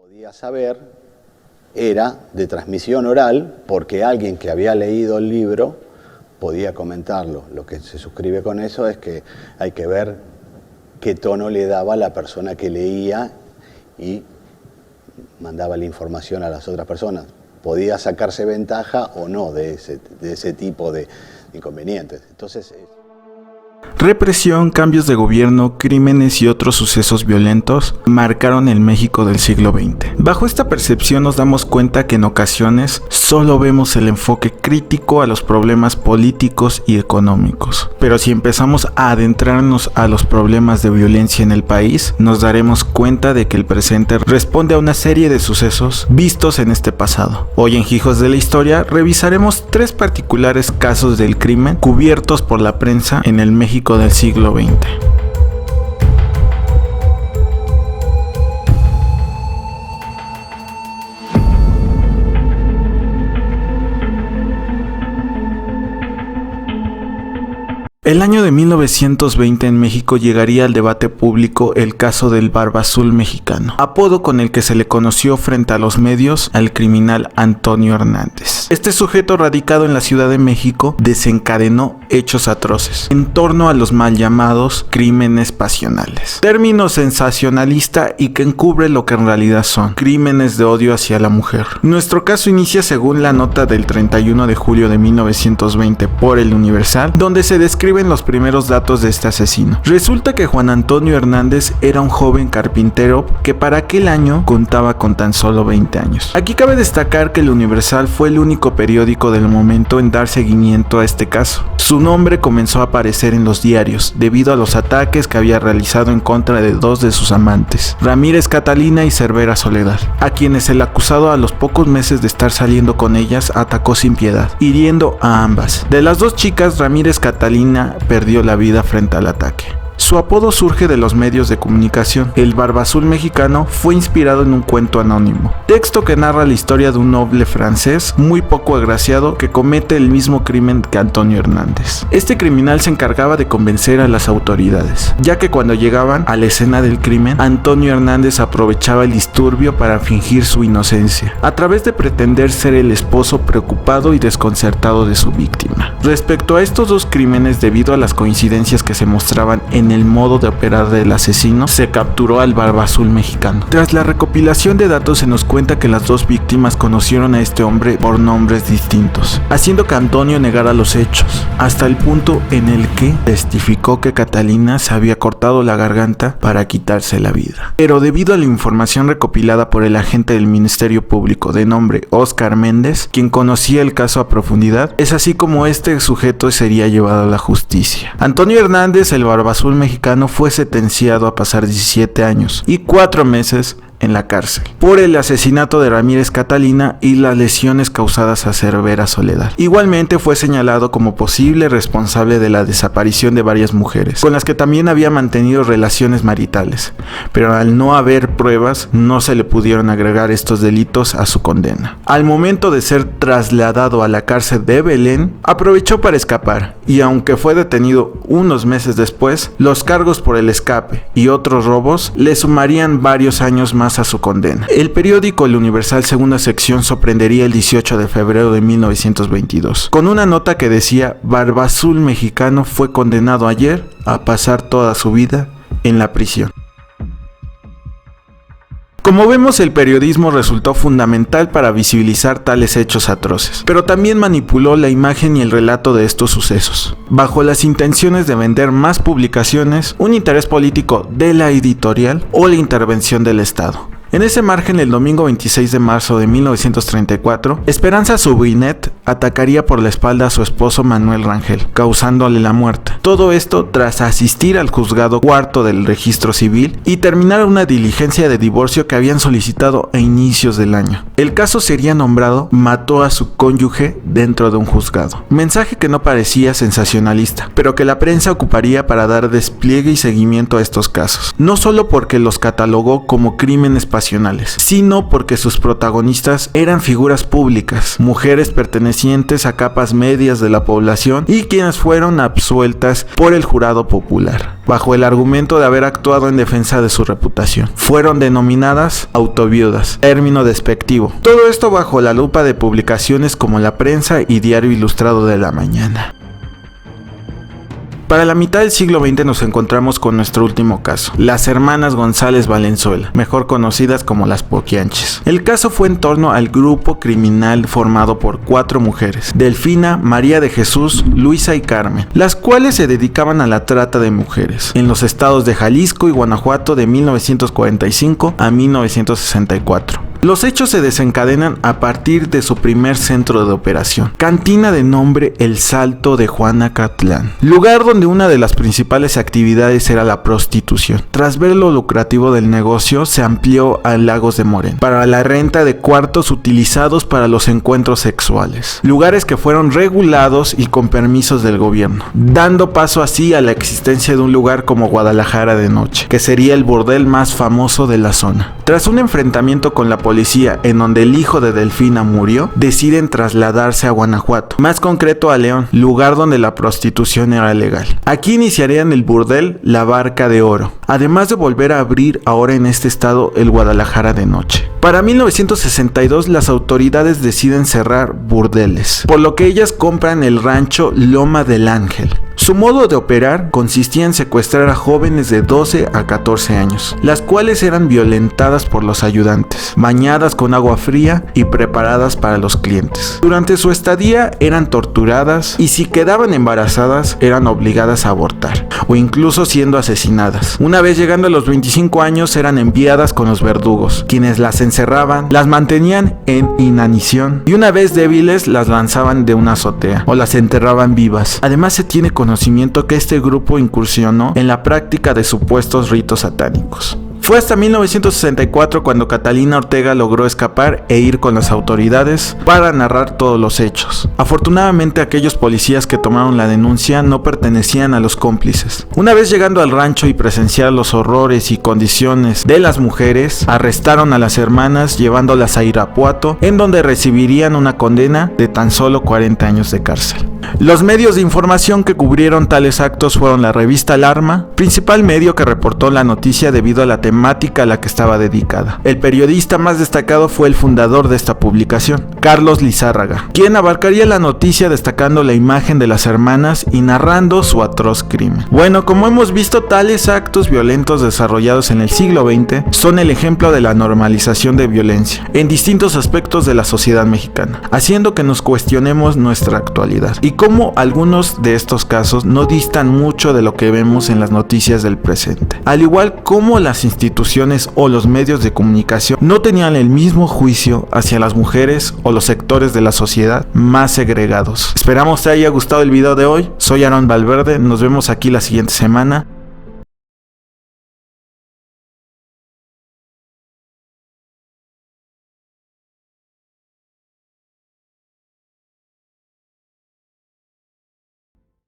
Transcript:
Podía saber era de transmisión oral porque alguien que había leído el libro podía comentarlo. Lo que se suscribe con eso es que hay que ver qué tono le daba la persona que leía y mandaba la información a las otras personas. Podía sacarse ventaja o no de ese tipo de inconvenientes. Entonces, represión, cambios de gobierno, crímenes y otros sucesos violentos marcaron el México del siglo XX. Bajo esta percepción nos damos cuenta que en ocasiones solo vemos el enfoque crítico a los problemas políticos y económicos. Pero si empezamos a adentrarnos a los problemas de violencia en el país, nos daremos cuenta de que el presente responde a una serie de sucesos vistos en este pasado. Hoy en Hijos de la Historia revisaremos 3 particulares casos del crimen cubiertos por la prensa en el México del siglo XX. El año de 1920 en México llegaría al debate público el caso del Barba Azul mexicano, apodo con el que se le conoció frente a los medios al criminal Antonio Hernández. Este sujeto, radicado en la Ciudad de México, desencadenó hechos atroces en torno a los mal llamados crímenes pasionales, término sensacionalista y que encubre lo que en realidad son crímenes de odio hacia la mujer. Nuestro caso inicia según la nota del 31 de julio de 1920 por El Universal, donde se describe los primeros datos de este asesino. Resulta que Juan Antonio Hernández era un joven carpintero que para aquel año contaba con tan solo 20 años. Aquí cabe destacar que El Universal fue el único periódico del momento en dar seguimiento a este caso. Su nombre comenzó a aparecer en los diarios debido a los ataques que había realizado en contra de 2 de sus amantes, Ramírez Catalina y Cervera Soledad, a quienes el acusado a los pocos meses de estar saliendo con ellas atacó sin piedad, hiriendo a ambas. De las 2 chicas, Ramírez Catalina perdió la vida frente al ataque. Su apodo surge de los medios de comunicación. El Barba Azul mexicano fue inspirado en un cuento anónimo, texto que narra la historia de un noble francés muy poco agraciado que comete el mismo crimen que Antonio Hernández. Este criminal se encargaba de convencer a las autoridades, ya que cuando llegaban a la escena del crimen, Antonio Hernández aprovechaba el disturbio para fingir su inocencia, a través de pretender ser el esposo preocupado y desconcertado de su víctima. Respecto a estos 2 crímenes, debido a las coincidencias que se mostraban en el modo de operar del asesino, se capturó al Barba Azul mexicano. Tras la recopilación de datos se nos cuenta que las 2 víctimas conocieron a este hombre por nombres distintos, haciendo que Antonio negara los hechos, hasta el punto en el que testificó que Catalina se había cortado la garganta para quitarse la vida. Pero debido a la información recopilada por el agente del Ministerio Público de nombre Óscar Méndez, quien conocía el caso a profundidad, es así como este sujeto sería llevado a la justicia. Antonio Hernández, el Barba Azul mexicano, fue sentenciado a pasar 17 años y 4 meses en la cárcel por el asesinato de Ramírez Catalina y las lesiones causadas a Cervera Soledad. Igualmente fue señalado como posible responsable de la desaparición de varias mujeres, con las que también había mantenido relaciones maritales, pero al no haber pruebas no se le pudieron agregar estos delitos a su condena. Al momento de ser trasladado a la cárcel de Belén, aprovechó para escapar y aunque fue detenido unos meses después, los cargos por el escape y otros robos le sumarían varios años más a su condena. El periódico El Universal, segunda sección, sorprendería el 18 de febrero de 1922, con una nota que decía: Barba Azul mexicano fue condenado ayer a pasar toda su vida en la prisión. Como vemos, el periodismo resultó fundamental para visibilizar tales hechos atroces, pero también manipuló la imagen y el relato de estos sucesos, bajo las intenciones de vender más publicaciones, un interés político de la editorial o la intervención del Estado. En ese margen, el domingo 26 de marzo de 1934, Esperanza Subinet atacaría por la espalda a su esposo Manuel Rangel, causándole la muerte. Todo esto tras asistir al juzgado cuarto del registro civil y terminar una diligencia de divorcio que habían solicitado a inicios del año. El caso sería nombrado "Mató a su cónyuge dentro de un juzgado", mensaje que no parecía sensacionalista, pero que la prensa ocuparía para dar despliegue y seguimiento a estos casos, no solo porque los catalogó como crímenes pasionales, ocasionales, sino porque sus protagonistas eran figuras públicas, mujeres pertenecientes a capas medias de la población y quienes fueron absueltas por el jurado popular, bajo el argumento de haber actuado en defensa de su reputación. Fueron denominadas autoviudas, término despectivo. Todo esto bajo la lupa de publicaciones como La Prensa y Diario Ilustrado de la Mañana. Para la mitad del siglo XX nos encontramos con nuestro último caso, las hermanas González Valenzuela, mejor conocidas como las Poquianches. El caso fue en torno al grupo criminal formado por 4 mujeres, Delfina, María de Jesús, Luisa y Carmen, las cuales se dedicaban a la trata de mujeres, en los estados de Jalisco y Guanajuato de 1945 a 1964. Los hechos se desencadenan a partir de su primer centro de operación, cantina de nombre El Salto de Juanacatlán, lugar donde una de las principales actividades era la prostitución. Tras ver lo lucrativo del negocio, se amplió a Lagos de Moreno, para la renta de cuartos utilizados para los encuentros sexuales, lugares que fueron regulados y con permisos del gobierno, dando paso así a la existencia de un lugar como Guadalajara de Noche, que sería el burdel más famoso de la zona. Tras un enfrentamiento con la policía en donde el hijo de Delfina murió, deciden trasladarse a Guanajuato, más concreto a León, lugar donde la prostitución era legal. Aquí iniciarían el burdel La Barca de Oro, además de volver a abrir ahora en este estado el Guadalajara de Noche. Para 1962 las autoridades deciden cerrar burdeles, por lo que ellas compran el rancho Loma del Ángel. Su modo de operar consistía en secuestrar a jóvenes de 12 a 14 años, las cuales eran violentadas por los ayudantes, bañadas con agua fría y preparadas para los clientes. Durante su estadía eran torturadas y si quedaban embarazadas eran obligadas a abortar o incluso siendo asesinadas. Una vez llegando a los 25 años eran enviadas con los verdugos, quienes las encerraban, las mantenían en inanición y una vez débiles las lanzaban de una azotea o las enterraban vivas. Además se tiene conocimiento que este grupo incursionó en la práctica de supuestos ritos satánicos. Fue hasta 1964 cuando Catalina Ortega logró escapar e ir con las autoridades para narrar todos los hechos. Afortunadamente aquellos policías que tomaron la denuncia no pertenecían a los cómplices. Una vez llegando al rancho y presenciar los horrores y condiciones de las mujeres, arrestaron a las hermanas llevándolas a Irapuato, en donde recibirían una condena de tan solo 40 años de cárcel. Los medios de información que cubrieron tales actos fueron la revista Alarma, principal medio que reportó la noticia debido a la temática a la que estaba dedicada. El periodista más destacado fue el fundador de esta publicación, Carlos Lizárraga, quien abarcaría la noticia destacando la imagen de las hermanas y narrando su atroz crimen. Bueno, como hemos visto, tales actos violentos desarrollados en el siglo XX son el ejemplo de la normalización de violencia en distintos aspectos de la sociedad mexicana, haciendo que nos cuestionemos nuestra actualidad y cómo algunos de estos casos no distan mucho de lo que vemos en las noticias del presente, al igual como las instituciones o los medios de comunicación no tenían el mismo juicio hacia las mujeres o los sectores de la sociedad más segregados. Esperamos te haya gustado el video de hoy. Soy Aaron Valverde, nos vemos aquí la siguiente semana.